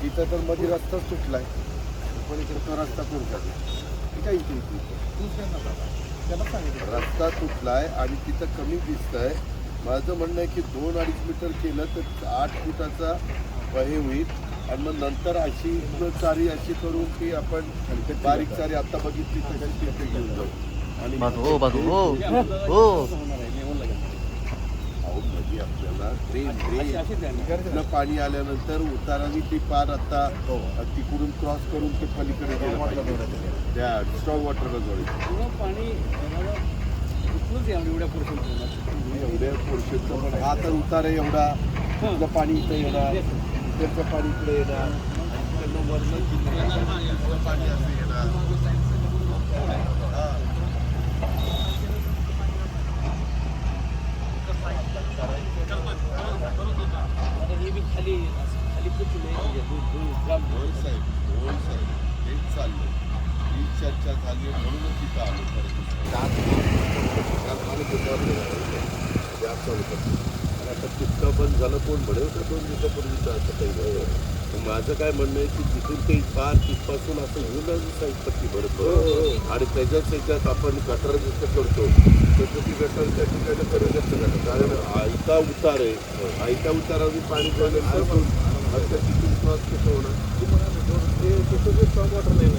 इथं तर मध्ये रस्ताच तुटलाय, पण इकडे तो रस्ता कोण करणार? ठीक आहे, रस्ता तुटलाय आणि तिथं कमी दिसतंय. माझं म्हणणं आहे की 2-2.5 मीटर केलं तर 8 फुटाचा हे होईल आणि मग नंतर अशी चारी अशी करून की आपण बारीक चारी आता बघितली तशी तिथे घेऊन जाऊ. आणि मध्ये आपल्याला ड्रेन पाणी आल्यानंतर उताराने ते पार आता तिकडून क्रॉस करून ते पलीकडे गेलं पाहिजे त्या स्ट्रॉंग वॉटरला जोडे पाणी एवढ्या पोर्शनचं पण हा तर उतार आहे एवढा, तिथलं पाणी इथं येणार, इकडचं पाणी इकडे येणार, तिकडनं वरनं पाणी असं येणार. खाली साहेब हेच चाललं, ही चर्चा झाली म्हणूनच तिथं आलो. आता तितकं बंद झालं कोण म्हणेल का 2 दिवसापूर्वीचं असं काही नाही. माझं काय म्हणणं आहे की तिथून ते पार तिथपासून असं येऊन साईडपट्टी भरतो आणि त्याच्यात आपण गटर जसं करतो तसं ती गटर त्या ठिकाणी करूनच नाही, कारण आयता उतार आहे. आयत्या उतारावरून पाणी गेल्यानंतर आता तिथून क्रॉस कसं होणार? तिथं जे स्ट्रॉंग वॉटर नाही